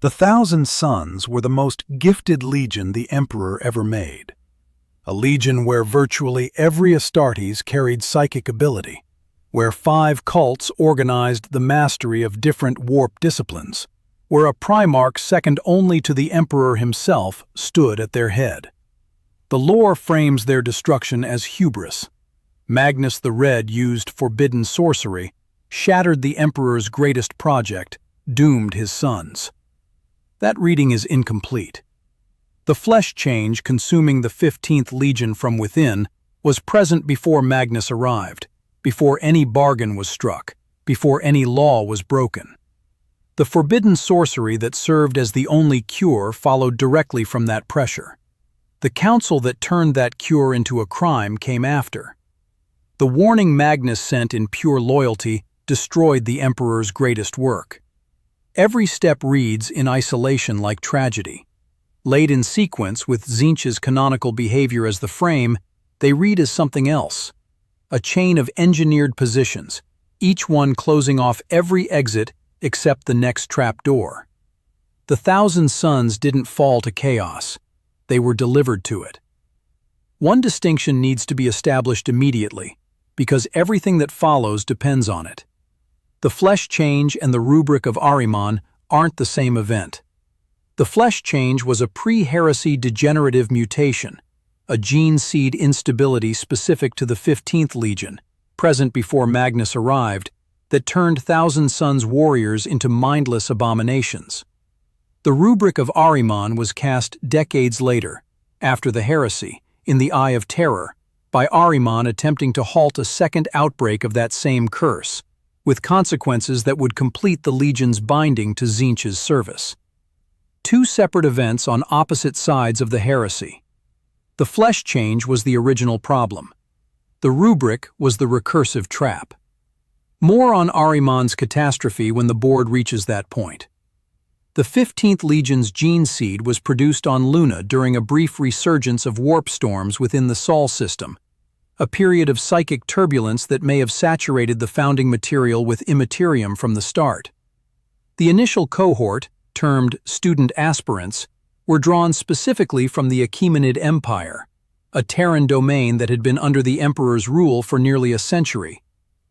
The 1,000 Sons were the most gifted legion the emperor ever made. A legion where virtually every Astartes carried psychic ability, where 5 cults organized the mastery of different warp disciplines, where a Primarch second only to the emperor himself stood at their head. The lore frames their destruction as hubris. Magnus the Red used forbidden sorcery, shattered the emperor's greatest project, doomed his sons. That reading is incomplete. The flesh change consuming the 15th Legion from within was present before Magnus arrived, before any bargain was struck, before any law was broken. The forbidden sorcery that served as the only cure followed directly from that pressure. The council that turned that cure into a crime came after. The warning Magnus sent in pure loyalty destroyed the emperor's greatest work. Every step reads in isolation like tragedy. Laid in sequence with Tzeentch's canonical behavior as the frame, they read as something else. A chain of engineered positions, each one closing off every exit except the next trapdoor. The 1,000 Sons didn't fall to chaos. They were delivered to it. One distinction needs to be established immediately, because everything that follows depends on it. The flesh change and the Rubric of Ahriman aren't the same event. The flesh change was a pre-heresy degenerative mutation, a gene seed instability specific to the 15th Legion, present before Magnus arrived, that turned 1,000 Sons warriors into mindless abominations. The Rubric of Ahriman was cast decades later, after the heresy, in the Eye of Terror, by Ahriman attempting to halt a second outbreak of that same curse, with consequences that would complete the Legion's binding to Tzeentch's service. 2 separate events on opposite sides of the heresy. The flesh change was the original problem. The rubric was the recursive trap. More on Ahriman's catastrophe when the board reaches that point. The 15th Legion's gene seed was produced on Luna during a brief resurgence of warp storms within the Sol system, a period of psychic turbulence that may have saturated the founding material with immaterium from the start. The initial cohort, termed student aspirants, were drawn specifically from the Achaemenid Empire, a Terran domain that had been under the Emperor's rule for nearly a century,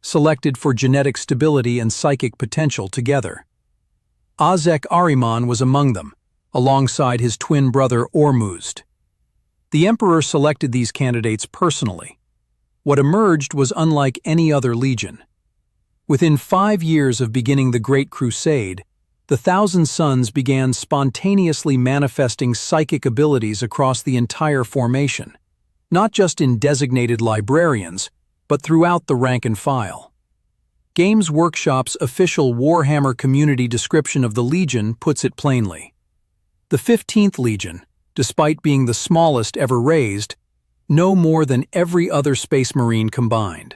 selected for genetic stability and psychic potential together. Azek Ahriman was among them, alongside his twin brother Ormuzd. The Emperor selected these candidates personally. What emerged was unlike any other legion. Within 5 years of beginning the Great Crusade, the 1,000 Sons began spontaneously manifesting psychic abilities across the entire formation, not just in designated librarians, but throughout the rank and file. Games Workshop's official Warhammer community description of the Legion puts it plainly. The 15th Legion, despite being the smallest ever raised, no more than every other Space Marine combined.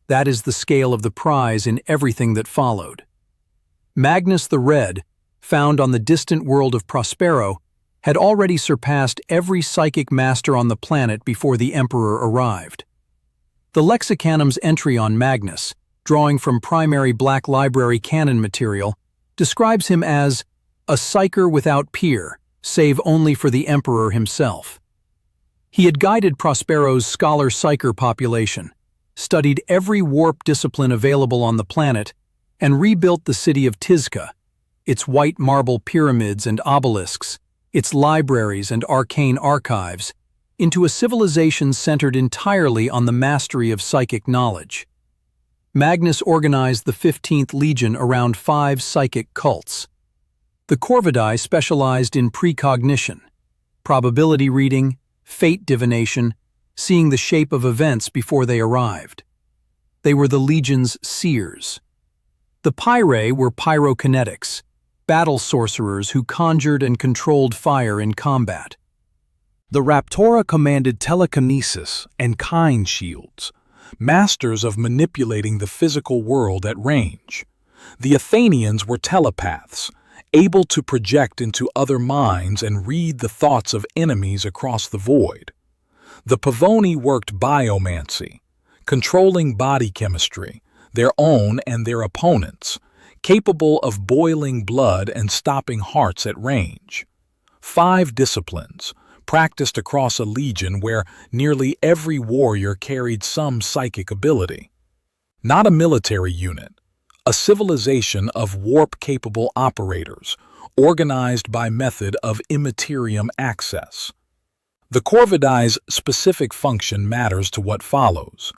That is the scale of the prize in everything that followed. Magnus the Red, found on the distant world of Prospero, had already surpassed every psychic master on the planet before the Emperor arrived. The Lexicanum's entry on Magnus, drawing from primary Black Library canon material, describes him as a psyker without peer, save only for the Emperor himself. He had guided Prospero's scholar psyker population, studied every warp discipline available on the planet, and rebuilt the city of Tzeentch, its white marble pyramids and obelisks, its libraries and arcane archives, into a civilization centered entirely on the mastery of psychic knowledge. Magnus organized the 15th Legion around 5 psychic cults. The Corvidae specialized in precognition, probability reading, fate divination, seeing the shape of events before they arrived. They were the Legion's seers. The Pyrae were pyrokinetics, battle sorcerers who conjured and controlled fire in combat. The Raptora commanded telekinesis and kind shields, masters of manipulating the physical world at range. The Athenians were telepaths, able to project into other minds and read the thoughts of enemies across the void. The Pavoni worked biomancy, controlling body chemistry, their own and their opponents, capable of boiling blood and stopping hearts at range. 5 disciplines, practiced across a legion where nearly every warrior carried some psychic ability. Not a military unit, a civilization of warp-capable operators, organized by method of immaterium access. The Corvidae's specific function matters to what follows.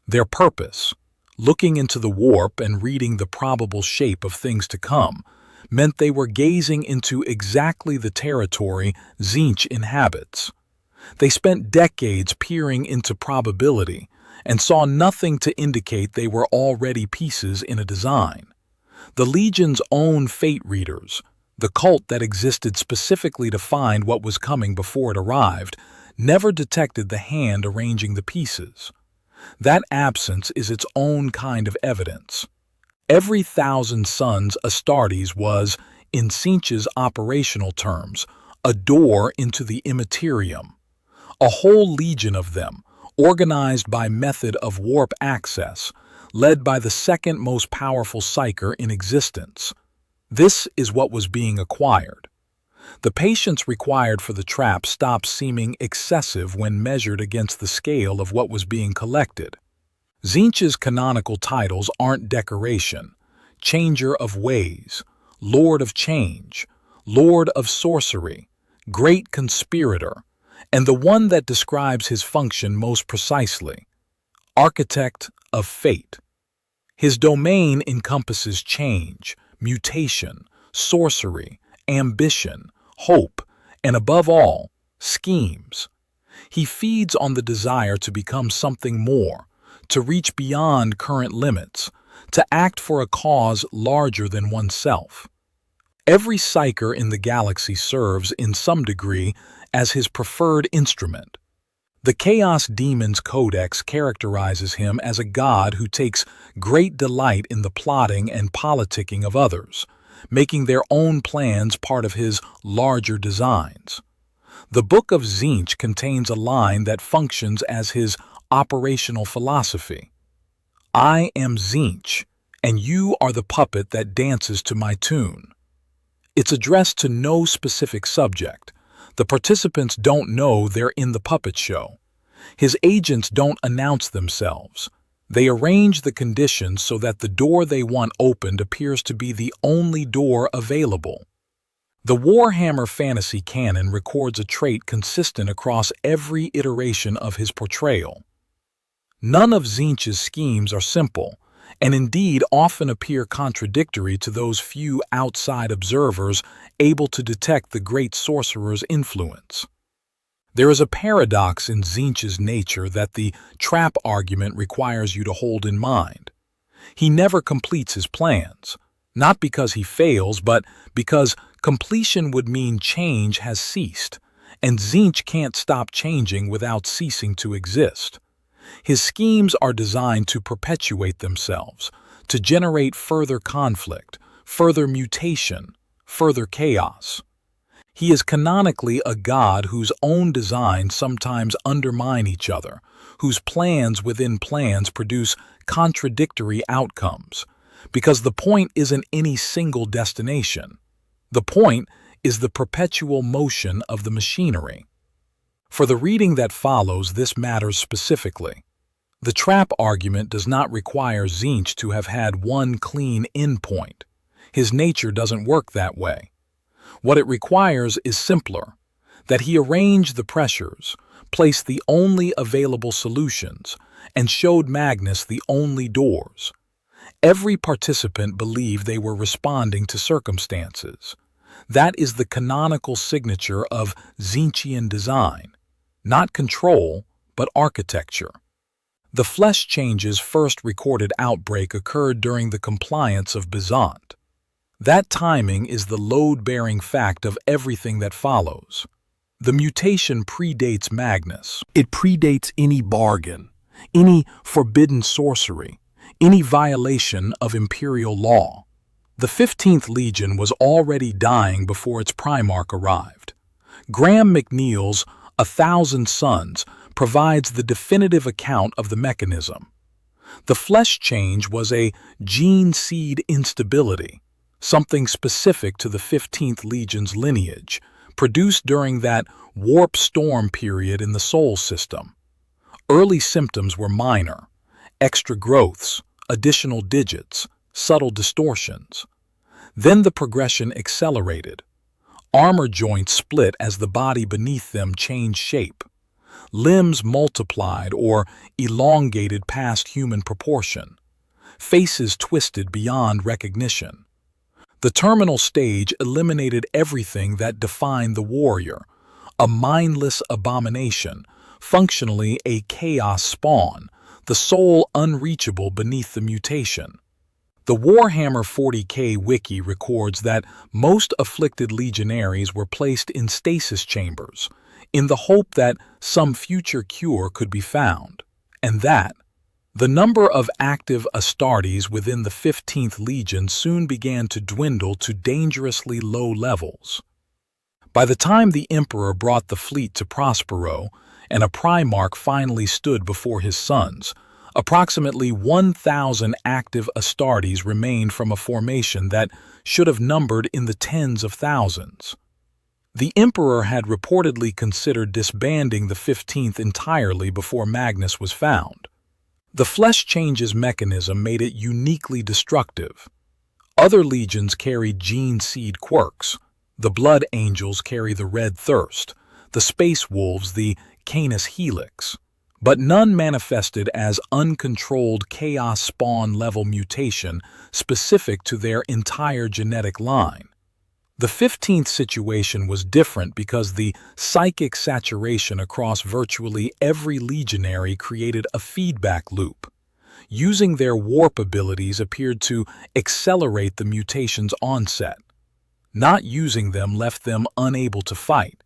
Their purpose, looking into the warp and reading the probable shape of things to come, meant they were gazing into exactly the territory Tzeentch inhabits. They spent decades peering into probability and saw nothing to indicate they were already pieces in a design. The Legion's own fate readers, the cult that existed specifically to find what was coming before it arrived, never detected the hand arranging the pieces. That absence is its own kind of evidence. Every 1,000 suns Astartes was, in Tzeentch's operational terms, a door into the immaterium. A whole legion of them, organized by method of warp access, led by the second most powerful psyker in existence. This is what was being acquired. The patience required for the trap stopped seeming excessive when measured against the scale of what was being collected. Tzeentch's canonical titles aren't decoration: Changer of Ways, Lord of Change, Lord of Sorcery, Great Conspirator, and the one that describes his function most precisely, Architect of Fate. His domain encompasses change, mutation, sorcery, ambition, hope, and above all, schemes. He feeds on the desire to become something more, to reach beyond current limits, to act for a cause larger than oneself. Every psyker in the galaxy serves, in some degree, as his preferred instrument. The Chaos Demon's Codex characterizes him as a god who takes great delight in the plotting and politicking of others, making their own plans part of his larger designs. The Book of Tzeentch contains a line that functions as his operational philosophy. I am Tzeentch, and you are the puppet that dances to my tune. It's addressed to no specific subject. The participants don't know they're in the puppet show. His agents don't announce themselves. They arrange the conditions so that the door they want opened appears to be the only door available. The Warhammer fantasy canon records a trait consistent across every iteration of his portrayal. None of Tzeentch's schemes are simple, and indeed often appear contradictory to those few outside observers able to detect the great sorcerer's influence. There is a paradox in Tzeentch's nature that the trap argument requires you to hold in mind. He never completes his plans, not because he fails, but because completion would mean change has ceased, and Tzeentch can't stop changing without ceasing to exist. His schemes are designed to perpetuate themselves, to generate further conflict, further mutation, further chaos. He is canonically a god whose own designs sometimes undermine each other, whose plans within plans produce contradictory outcomes, because the point isn't any single destination. The point is the perpetual motion of the machinery. For the reading that follows, this matters specifically. The trap argument does not require Tzeentch to have had one clean endpoint. His nature doesn't work that way. What it requires is simpler, that he arranged the pressures, placed the only available solutions, and showed Magnus the only doors. Every participant believed they were responding to circumstances. That is the canonical signature of Tzeentchian design, not control, but architecture. The Flesh Change's first recorded outbreak occurred during the compliance of Byzant. That timing is the load-bearing fact of everything that follows. The mutation predates Magnus. It predates any bargain, any forbidden sorcery, any violation of imperial law. The 15th Legion was already dying before its Primarch arrived. Graham McNeil's 1,000 Suns provides the definitive account of the mechanism. The flesh change was a gene seed instability, something specific to the 15th Legion's lineage, produced during that warp storm period in the Sol system. Early symptoms were minor: extra growths, additional digits, subtle distortions. Then the progression accelerated. Armor joints split as the body beneath them changed shape. Limbs multiplied or elongated past human proportion. Faces twisted beyond recognition. The terminal stage eliminated everything that defined the warrior, a mindless abomination, functionally a chaos spawn, the soul unreachable beneath the mutation. The Warhammer 40K wiki records that most afflicted legionaries were placed in stasis chambers, in the hope that some future cure could be found, and that the number of active Astartes within the 15th Legion soon began to dwindle to dangerously low levels. By the time the Emperor brought the fleet to Prospero and a Primarch finally stood before his sons, approximately 1,000 active Astartes remained from a formation that should have numbered in the tens of thousands. The Emperor had reportedly considered disbanding the 15th entirely before Magnus was found. The flesh changes mechanism made it uniquely destructive. Other legions carried gene seed quirks. The Blood Angels carry the Red Thirst, the Space Wolves the Canis Helix, but none manifested as uncontrolled chaos spawn level mutation specific to their entire genetic line. The 15th situation was different because the psychic saturation across virtually every legionary created a feedback loop. Using their warp abilities appeared to accelerate the mutation's onset. Not using them left them unable to fight.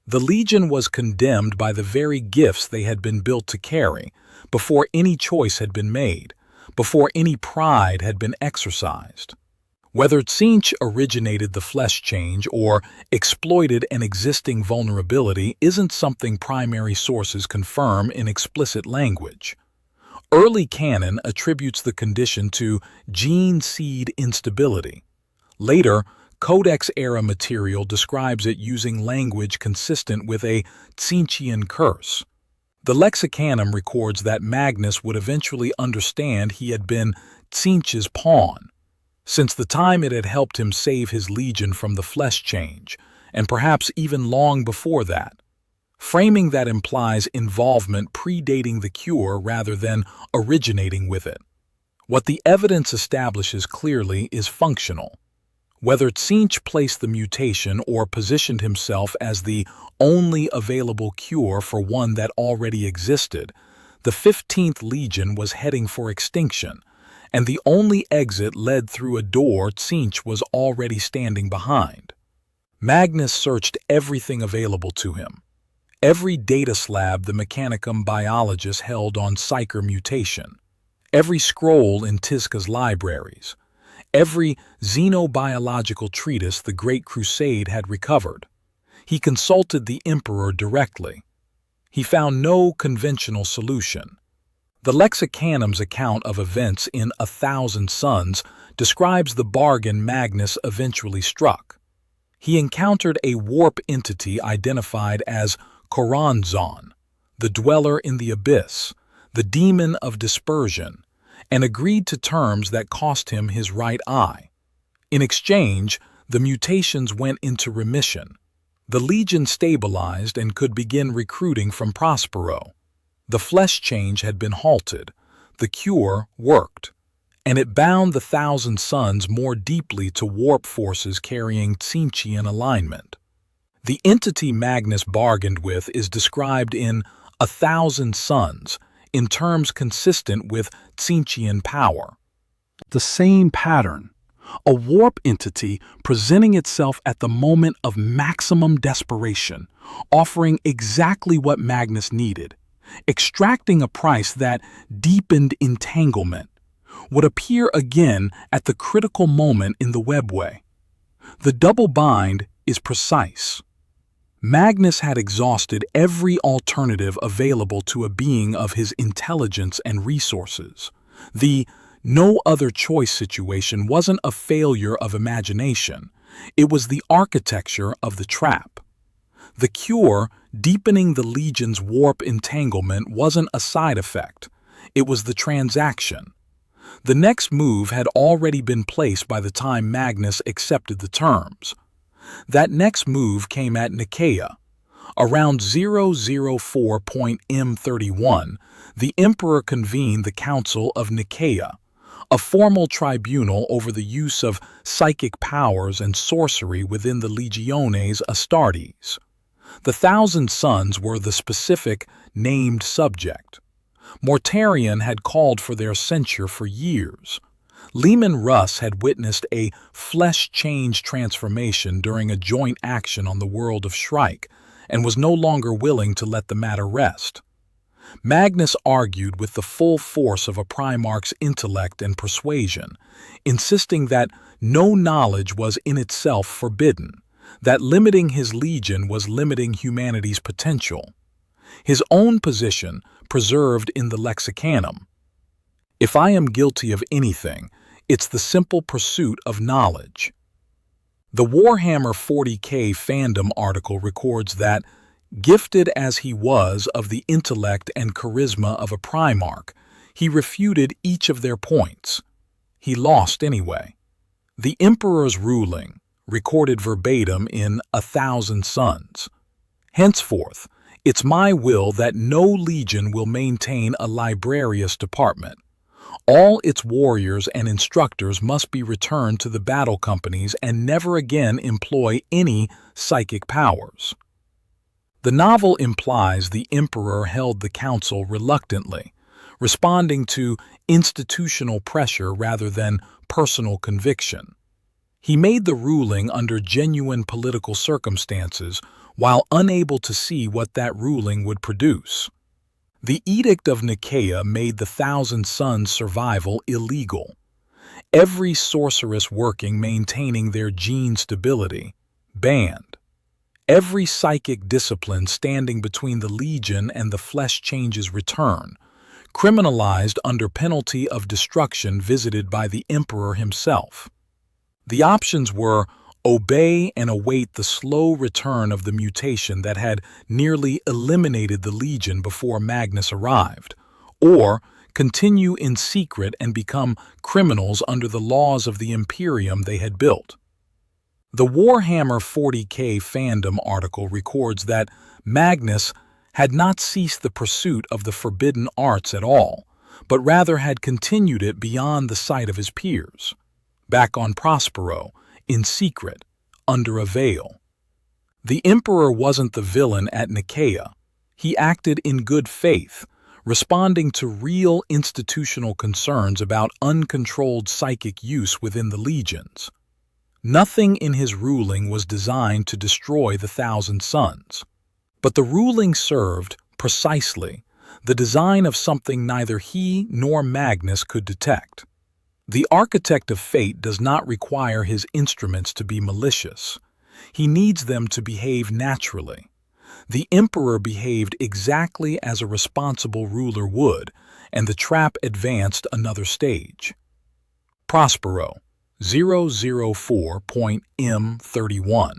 The Legion was condemned by the very gifts they had been built to carry, before any choice had been made, before any pride had been exercised. Whether Tzeentch originated the flesh change or exploited an existing vulnerability isn't something primary sources confirm in explicit language. Early canon attributes the condition to gene seed instability. Later, Codex-era material describes it using language consistent with a Tzeentchian curse. The Lexicanum records that Magnus would eventually understand he had been Tzeentch's pawn, since the time it had helped him save his legion from the flesh change, and perhaps even long before that. Framing that implies involvement predating the cure rather than originating with it. What the evidence establishes clearly is functional. Whether Tzeentch placed the mutation or positioned himself as the only available cure for one that already existed, the 15th Legion was heading for extinction, and the only exit led through a door Tzeentch was already standing behind. Magnus searched everything available to him. Every data slab the Mechanicum biologist held on psyker mutation, every scroll in Tizca's libraries, every xenobiological treatise the Great Crusade had recovered. He consulted the Emperor directly. He found no conventional solution. The Lexicanum's account of events in 1,000 Suns describes the bargain Magnus eventually struck. He encountered a warp entity identified as Choronzon, the dweller in the abyss, the demon of dispersion, and agreed to terms that cost him his right eye. In exchange, the mutations went into remission. The Legion stabilized and could begin recruiting from Prospero. The flesh change had been halted, the cure worked, and it bound the 1,000 Suns more deeply to warp forces carrying Tzeentchian alignment. The entity Magnus bargained with is described in 1,000 Suns, in terms consistent with Tzeentchian power. The same pattern, a warp entity presenting itself at the moment of maximum desperation, offering exactly what Magnus needed, extracting a price that deepened entanglement, would appear again at the critical moment in the webway. The double bind is precise. Magnus had exhausted every alternative available to a being of his intelligence and resources. The no other choice situation wasn't a failure of imagination. It was the architecture of the trap. The cure, deepening the Legion's warp entanglement, wasn't a side effect. It was the transaction. The next move had already been placed by the time Magnus accepted the terms. That next move came at Nicaea. Around 004.M31, the Emperor convened the Council of Nicaea, a formal tribunal over the use of psychic powers and sorcery within the legiones Astartes. The Thousand Sons were the specific, named subject. Mortarion had called for their censure for years. Leman Russ had witnessed a flesh-change transformation during a joint action on the world of Shrike and was no longer willing to let the matter rest. Magnus argued with the full force of a Primarch's intellect and persuasion, insisting that no knowledge was in itself forbidden, that limiting his legion was limiting humanity's potential. His own position, preserved in the Lexicanum: "If I am guilty of anything, it's the simple pursuit of knowledge." The Warhammer 40K fandom article records that, gifted as he was of the intellect and charisma of a Primarch, he refuted each of their points. He lost anyway. The Emperor's ruling, recorded verbatim in A Thousand Sons: "Henceforth, it's my will that no legion will maintain a librarius department. All its warriors and instructors must be returned to the battle companies and never again employ any psychic powers." The novel implies the Emperor held the council reluctantly, responding to institutional pressure rather than personal conviction. He made the ruling under genuine political circumstances while unable to see what that ruling would produce. The Edict of Nicaea made the Thousand Sons' survival illegal. Every sorceress working maintaining their gene stability, banned. Every psychic discipline standing between the Legion and the Flesh Change's return, criminalized under penalty of destruction visited by the Emperor himself. The options were obey and await the slow return of the mutation that had nearly eliminated the Legion before Magnus arrived, or continue in secret and become criminals under the laws of the Imperium they had built. The Warhammer 40K fandom article records that Magnus had not ceased the pursuit of the forbidden arts at all, but rather had continued it beyond the sight of his peers, back on Prospero, in secret, under a veil. The Emperor wasn't the villain at Nicaea. He acted in good faith, responding to real institutional concerns about uncontrolled psychic use within the legions. Nothing in his ruling was designed to destroy the Thousand Sons, but the ruling served, precisely, the design of something neither he nor Magnus could detect. The architect of fate does not require his instruments to be malicious. He needs them to behave naturally. The Emperor behaved exactly as a responsible ruler would, and the trap advanced another stage. Prospero, 004.M31.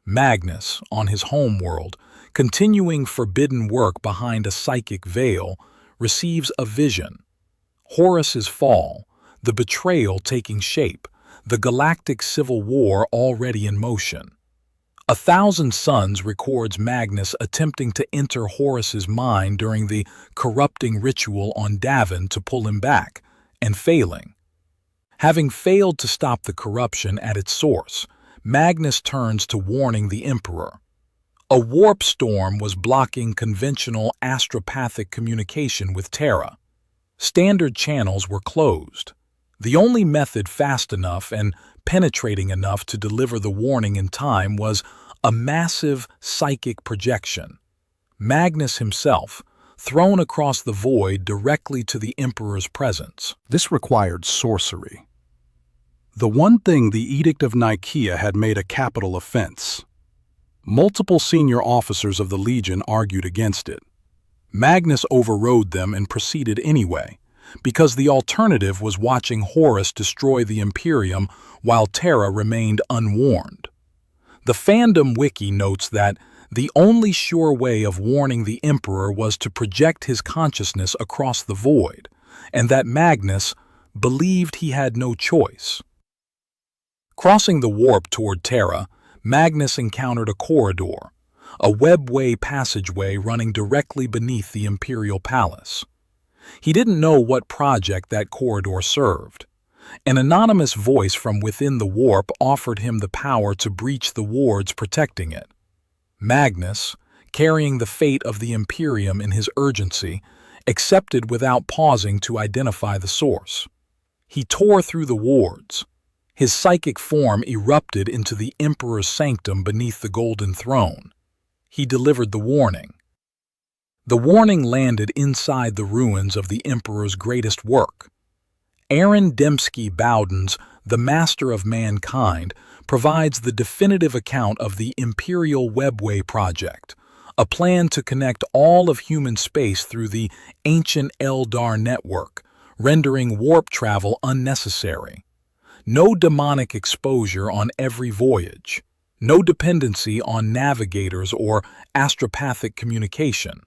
Magnus, on his homeworld, continuing forbidden work behind a psychic veil, receives a vision. Horus's fall, the betrayal taking shape, the galactic civil war already in motion. A Thousand Sons records Magnus attempting to enter Horus's mind during the corrupting ritual on Davin to pull him back, and failing. Having failed to stop the corruption at its source, Magnus turns to warning the Emperor. A warp storm was blocking conventional astropathic communication with Terra. Standard channels were closed. The only method fast enough and penetrating enough to deliver the warning in time was a massive psychic projection. Magnus himself, thrown across the void directly to the Emperor's presence. This required sorcery. The one thing the Edict of Nicaea had made a capital offense. Multiple senior officers of the Legion argued against it. Magnus overrode them and proceeded anyway, because the alternative was watching Horus destroy the Imperium while Terra remained unwarned. The fandom wiki notes that the only sure way of warning the Emperor was to project his consciousness across the void, and that Magnus believed he had no choice. Crossing the warp toward Terra, Magnus encountered a corridor, a webway passageway running directly beneath the Imperial Palace. He didn't know what project that corridor served. An anonymous voice from within the warp offered him the power to breach the wards protecting it. Magnus, carrying the fate of the Imperium in his urgency, accepted without pausing to identify the source. He tore through the wards. His psychic form erupted into the Emperor's sanctum beneath the Golden Throne. He delivered the warning. The warning landed inside the ruins of the Emperor's greatest work. Aaron Dembski-Bowden's The Master of Mankind provides the definitive account of the Imperial Webway Project, a plan to connect all of human space through the ancient Eldar network, rendering warp travel unnecessary. No demonic exposure on every voyage. No dependency on navigators or astropathic communication.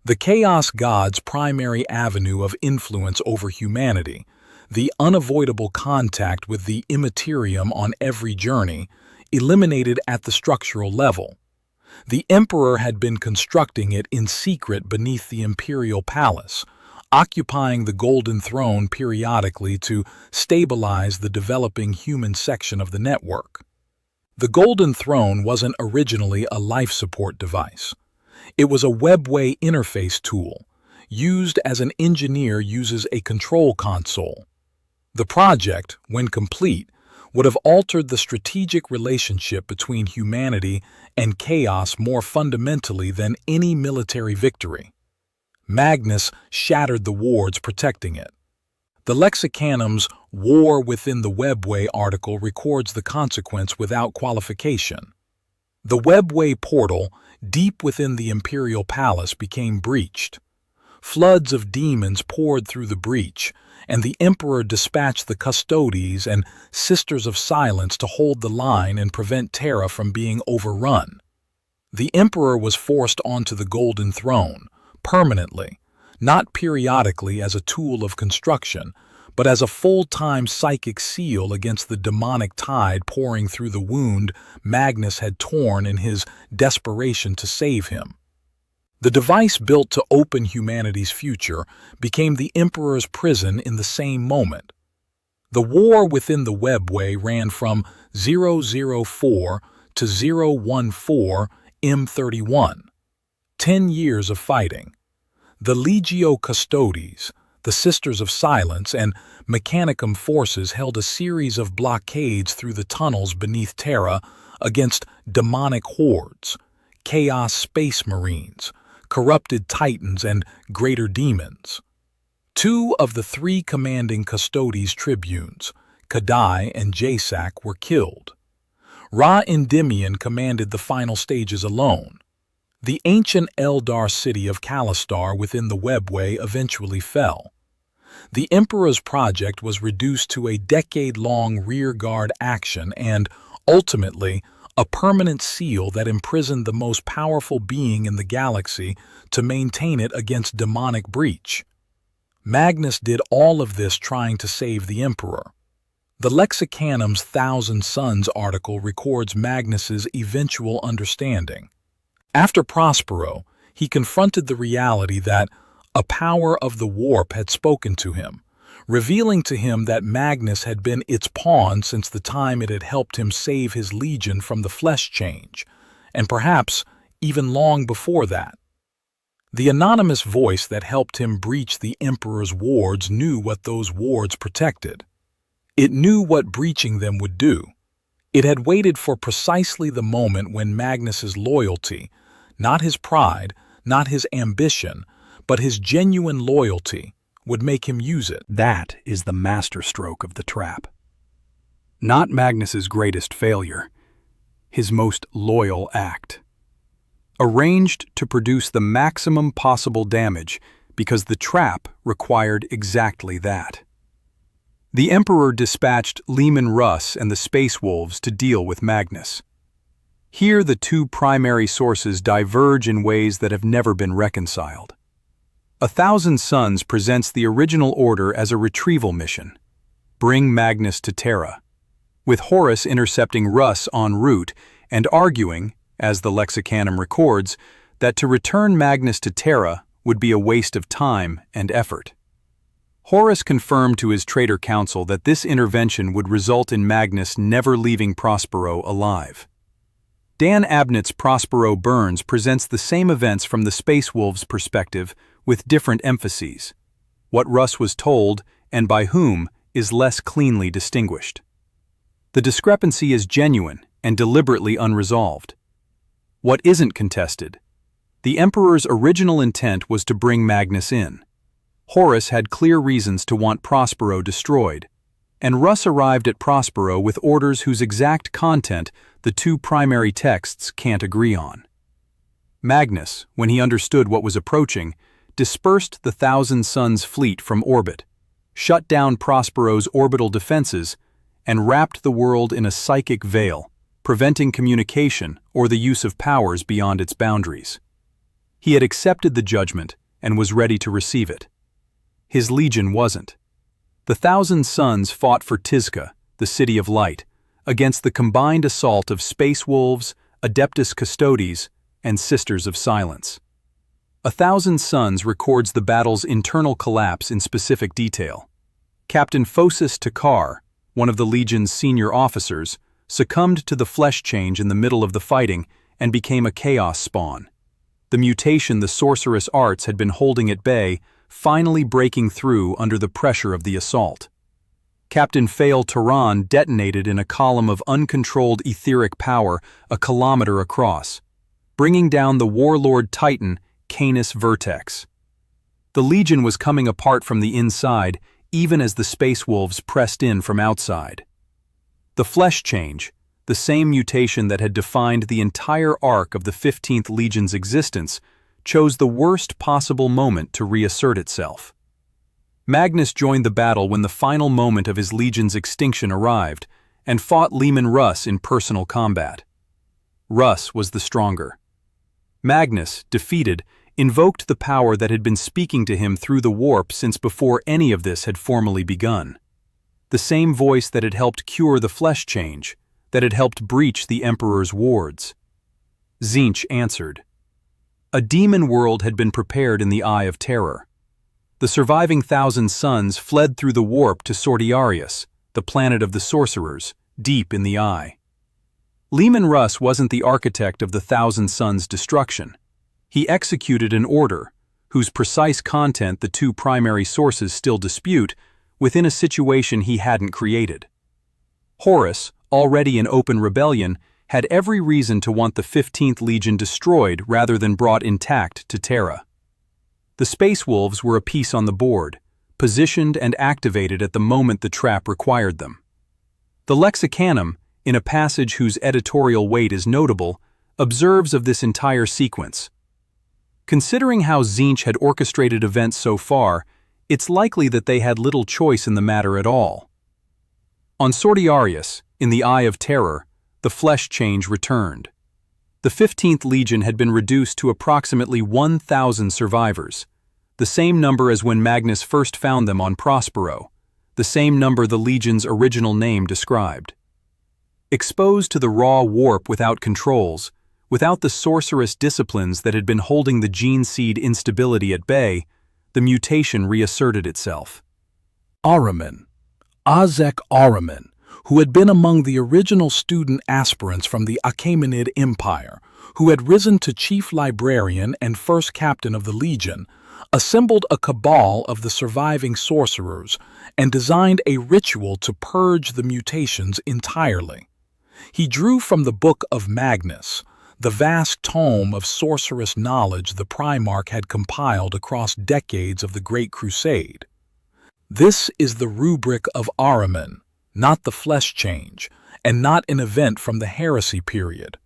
The Chaos God's primary avenue of influence over humanity, the unavoidable contact with the immaterium on every journey, eliminated at the structural level. The Emperor had been constructing it in secret beneath the Imperial Palace, occupying the Golden Throne periodically to stabilize the developing human section of the network. The Golden Throne wasn't originally a life support device. It was a webway interface tool, used as an engineer uses a control console. The project, when complete, would have altered the strategic relationship between humanity and chaos more fundamentally than any military victory. Magnus shattered the wards protecting it. The Lexicanum's War Within the Webway article records the consequence without qualification. The Webway portal, deep within the Imperial Palace, became breached. Floods of demons poured through the breach, and the Emperor dispatched the Custodes and Sisters of Silence to hold the line and prevent Terra from being overrun. The Emperor was forced onto the Golden Throne, permanently, not periodically as a tool of construction, but as a full-time psychic seal against the demonic tide pouring through the wound Magnus had torn in his desperation to save him. The device built to open humanity's future became the Emperor's prison in the same moment. The war within the webway ran from 004 to 014 M31. 10 years of fighting. The Legio Custodes, the Sisters of Silence, and Mechanicum forces held a series of blockades through the tunnels beneath Terra against demonic hordes, chaos space marines, corrupted titans, and greater demons. 2 of the 3 commanding Custodes tribunes, Kadai and Jasak, were killed. Ra-Endymion commanded the final stages alone. The ancient Eldar city of Kalistar within the webway eventually fell. The Emperor's project was reduced to a decade-long rearguard action and, ultimately, a permanent seal that imprisoned the most powerful being in the galaxy to maintain it against demonic breach. Magnus did all of this trying to save the Emperor. The Lexicanum's Thousand Suns article records Magnus's eventual understanding. After Prospero, he confronted the reality that a power of the warp had spoken to him, revealing to him that Magnus had been its pawn since the time it had helped him save his legion from the flesh change, and perhaps even long before that. The anonymous voice that helped him breach the Emperor's wards knew what those wards protected. It knew what breaching them would do. It had waited for precisely the moment when Magnus's loyalty, not his pride, not his ambition, but his genuine loyalty, would make him use it. That is the masterstroke of the trap. Not Magnus's greatest failure, his most loyal act. Arranged to produce the maximum possible damage because the trap required exactly that. The Emperor dispatched Leman Russ and the Space Wolves to deal with Magnus. Here the two primary sources diverge in ways that have never been reconciled. 1,000 Suns presents the original order as a retrieval mission. Bring Magnus to Terra, with Horus intercepting Russ en route and arguing, as the Lexicanum records, that to return Magnus to Terra would be a waste of time and effort. Horus confirmed to his traitor council that this intervention would result in Magnus never leaving Prospero alive. Dan Abnett's Prospero Burns presents the same events from the Space Wolves' perspective with different emphases. What Russ was told, and by whom, is less cleanly distinguished. The discrepancy is genuine and deliberately unresolved. What isn't contested? The Emperor's original intent was to bring Magnus in. Horus had clear reasons to want Prospero destroyed, and Russ arrived at Prospero with orders whose exact content the two primary texts can't agree on. Magnus, when he understood what was approaching, dispersed the 1,000 Suns fleet from orbit, shut down Prospero's orbital defenses, and wrapped the world in a psychic veil, preventing communication or the use of powers beyond its boundaries. He had accepted the judgment and was ready to receive it. His legion wasn't. The 1,000 Suns fought for Tzeentch, the City of Light, against the combined assault of Space Wolves, Adeptus Custodes, and Sisters of Silence. 1,000 Suns records the battle's internal collapse in specific detail. Captain Phocis Takar, one of the Legion's senior officers, succumbed to the flesh change in the middle of the fighting and became a chaos spawn. The mutation the sorceress arts had been holding at bay finally breaking through under the pressure of the assault. Captain Fael Turan detonated in a column of uncontrolled etheric power a kilometer across, bringing down the warlord titan Canis Vertex. The Legion was coming apart from the inside even as the Space Wolves pressed in from outside. The flesh change, the same mutation that had defined the entire arc of the 15th Legion's existence, chose the worst possible moment to reassert itself. Magnus joined the battle when the final moment of his legion's extinction arrived, and fought Leman Russ in personal combat. Russ was the stronger. Magnus, defeated, invoked the power that had been speaking to him through the warp since before any of this had formally begun. The same voice that had helped cure the flesh change, that had helped breach the Emperor's wards. Tzeentch answered. A demon world had been prepared in the Eye of Terror. The surviving 1,000 Suns fled through the warp to Sortiarius, the planet of the sorcerers, deep in the Eye. Leman Russ wasn't the architect of the 1,000 Suns' destruction. He executed an order, whose precise content the two primary sources still dispute, within a situation he hadn't created. Horus, already in open rebellion, had every reason to want the 15th Legion destroyed rather than brought intact to Terra. The Space Wolves were a piece on the board, positioned and activated at the moment the trap required them. The Lexicanum, in a passage whose editorial weight is notable, observes of this entire sequence. Considering how Tzeentch had orchestrated events so far, it's likely that they had little choice in the matter at all. On Sortiarius, in the Eye of Terror, the flesh change returned. The 15th Legion had been reduced to approximately 1,000 survivors, the same number as when Magnus first found them on Prospero, the same number the Legion's original name described. Exposed to the raw warp without controls, without the sorcerous disciplines that had been holding the gene seed instability at bay, the mutation reasserted itself. Ahriman, Ahriman, who had been among the original student aspirants from the Achaemenid Empire, who had risen to chief librarian and first captain of the Legion, assembled a cabal of the surviving sorcerers and designed a ritual to purge the mutations entirely. He drew from the Book of Magnus, the vast tome of sorcerous knowledge the Primarch had compiled across decades of the Great Crusade. This is the Rubric of Ahriman, not the flesh change, and not an event from the heresy period.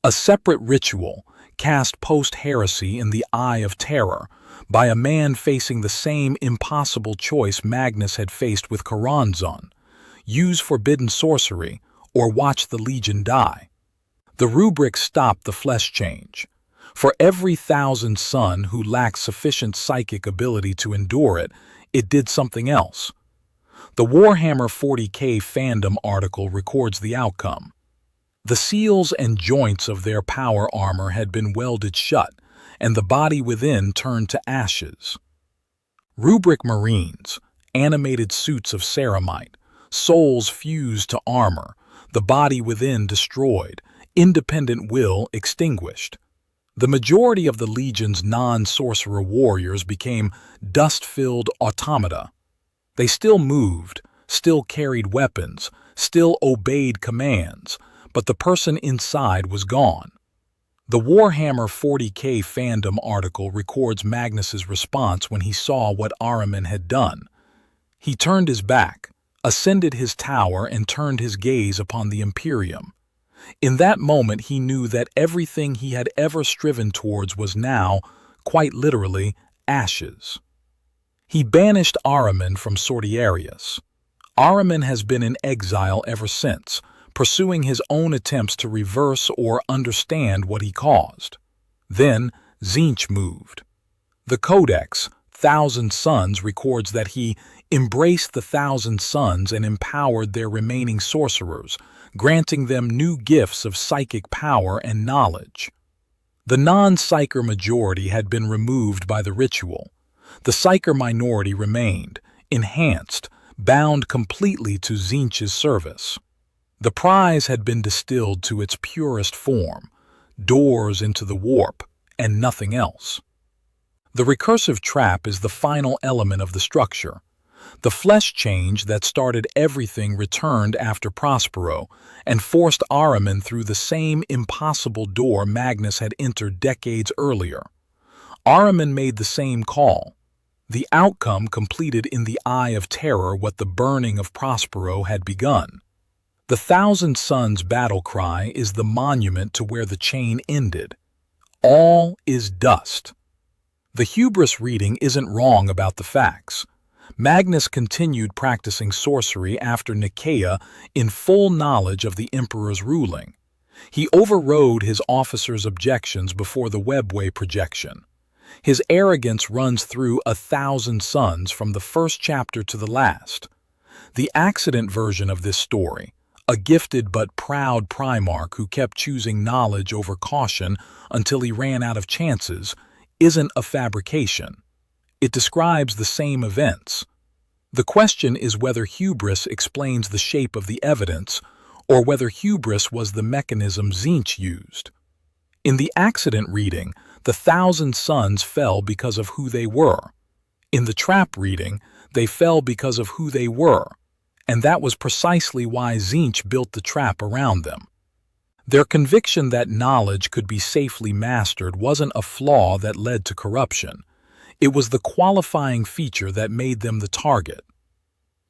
A separate ritual, cast post-heresy in the Eye of Terror, by a man facing the same impossible choice Magnus had faced with Choronzon: use forbidden sorcery or watch the Legion die. The rubric stopped the flesh change. For every 1,000 son who lacked sufficient psychic ability to endure it, it did something else. The Warhammer 40K fandom article records the outcome. The seals and joints of their power armor had been welded shut, and the body within turned to ashes. Rubric Marines, animated suits of ceramite, souls fused to armor, the body within destroyed, independent will extinguished. The majority of the Legion's non-sorcerer warriors became dust-filled automata. They still moved, still carried weapons, still obeyed commands, but the person inside was gone. The Warhammer 40K fandom article records Magnus's response when he saw what Ahriman had done. He turned his back, ascended his tower, and turned his gaze upon the Imperium. In that moment he knew that everything he had ever striven towards was now, quite literally, ashes. He banished Ahriman from Sortiarius. Ahriman has been in exile ever since, pursuing his own attempts to reverse or understand what he caused. Then Tzeentch moved. The Codex, 1,000 Sons, records that he embraced the 1,000 Sons and empowered their remaining sorcerers, granting them new gifts of psychic power and knowledge. The non-psyker majority had been removed by the ritual. The psyker minority remained, enhanced, bound completely to Tzeentch's service. The prize had been distilled to its purest form, doors into the warp, and nothing else. The recursive trap is the final element of the structure. The flesh change that started everything returned after Prospero and forced Ahriman through the same impossible door Magnus had entered decades earlier. Ahriman made the same call. The outcome completed in the Eye of Terror what the burning of Prospero had begun. The 1,000 Sons battle cry is the monument to where the chain ended. All is dust. The hubris reading isn't wrong about the facts. Magnus continued practicing sorcery after Nicaea in full knowledge of the Emperor's ruling. He overrode his officers' objections before the webway projection. His arrogance runs through 1,000 Sons from the first chapter to the last. The accident version of this story, a gifted but proud Primarch who kept choosing knowledge over caution until he ran out of chances, isn't a fabrication. It describes the same events. The question is whether hubris explains the shape of the evidence, or whether hubris was the mechanism Tzeentch used. In the accident reading, the 1,000 Sons fell because of who they were. In the trap reading, they fell because of who they were, and that was precisely why Tzeentch built the trap around them. Their conviction that knowledge could be safely mastered wasn't a flaw that led to corruption. It was the qualifying feature that made them the target.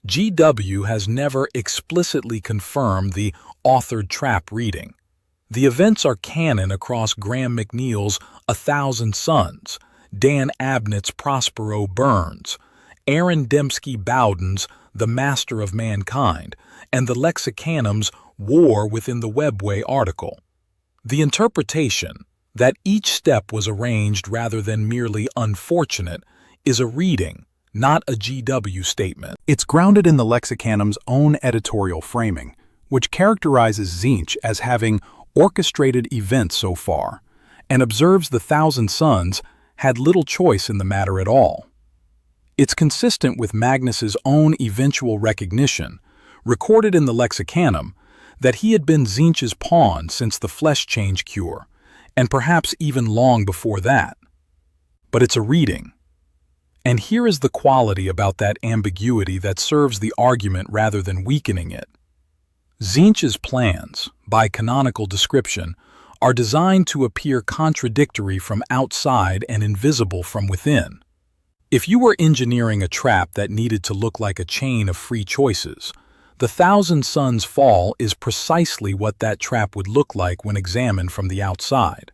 GW has never explicitly confirmed the authored trap reading. The events are canon across Graham McNeil's 1,000 Sons, Dan Abnett's Prospero Burns, Aaron Dembski-Bowden's The Master of Mankind, and the Lexicanum's War Within the Webway article. The interpretation, that each step was arranged rather than merely unfortunate, is a reading, not a GW statement. It's grounded in the Lexicanum's own editorial framing, which characterizes Tzeentch as having orchestrated events so far, and observes the 1,000 Sons had little choice in the matter at all. It's consistent with Magnus's own eventual recognition, recorded in the Lexicanum, that he had been Tzeentch's pawn since the flesh change cure, and perhaps even long before that. But it's a reading. And here is the quality about that ambiguity that serves the argument rather than weakening it. Tzeentch's plans, by canonical description, are designed to appear contradictory from outside and invisible from within. If you were engineering a trap that needed to look like a chain of free choices, the 1,000 Sons fall is precisely what that trap would look like when examined from the outside.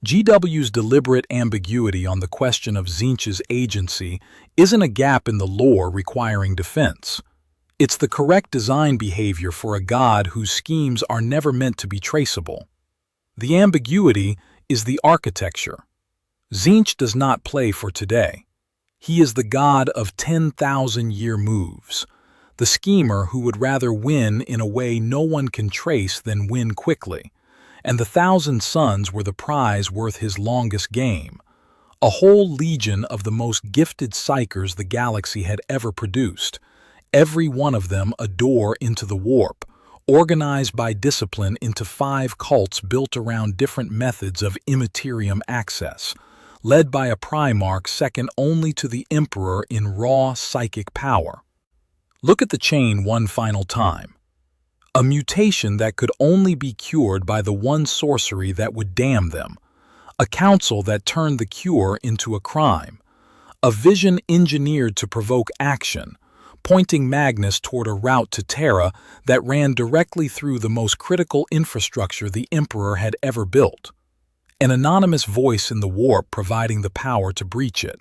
GW's deliberate ambiguity on the question of Tzeentch's agency isn't a gap in the lore requiring defense. It's the correct design behavior for a god whose schemes are never meant to be traceable. The ambiguity is the architecture. Tzeentch does not play for today. He is the god of 10,000-year moves, the schemer who would rather win in a way no one can trace than win quickly. And the 1,000 suns were the prize worth his longest game, a whole legion of the most gifted psychers the galaxy had ever produced, every one of them a door into the warp, organized by discipline into 5 cults built around different methods of immaterium access, led by a Primarch second only to the Emperor in raw psychic power. Look at the chain one final time. A mutation that could only be cured by the one sorcery that would damn them, a council that turned the cure into a crime, a vision engineered to provoke action, pointing Magnus toward a route to Terra that ran directly through the most critical infrastructure the Emperor had ever built, an anonymous voice in the warp providing the power to breach it.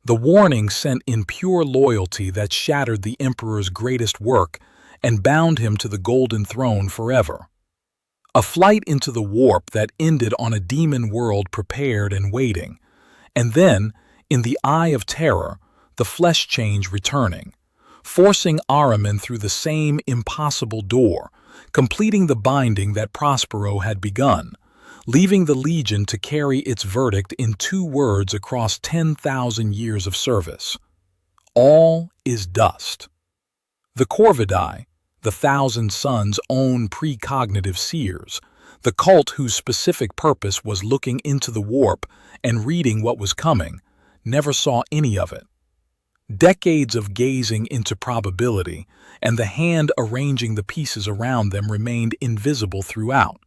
The warning sent in pure loyalty that shattered the Emperor's greatest work and bound him to the Golden Throne forever. A flight into the warp that ended on a demon world prepared and waiting, and then, in the eye of terror, the flesh change returning, forcing Ahriman through the same impossible door, completing the binding that Prospero had begun, leaving the Legion to carry its verdict in 2 words across 10,000 years of service. All is dust. The Corvidae, the 1,000 Suns' own precognitive seers, the cult whose specific purpose was looking into the warp and reading what was coming, never saw any of it. Decades of gazing into probability, and the hand arranging the pieces around them remained invisible throughout.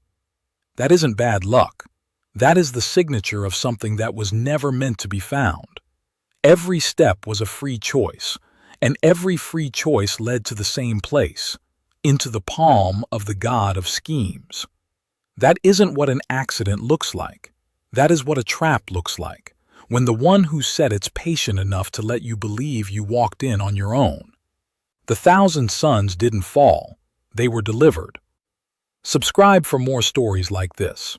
That isn't bad luck. That is the signature of something that was never meant to be found. Every step was a free choice, and every free choice led to the same place, into the palm of the god of schemes. That isn't what an accident looks like. That is what a trap looks like, when the one who set it's patient enough to let you believe you walked in on your own. The 1,000 suns didn't fall, they were delivered. Subscribe for more stories like this.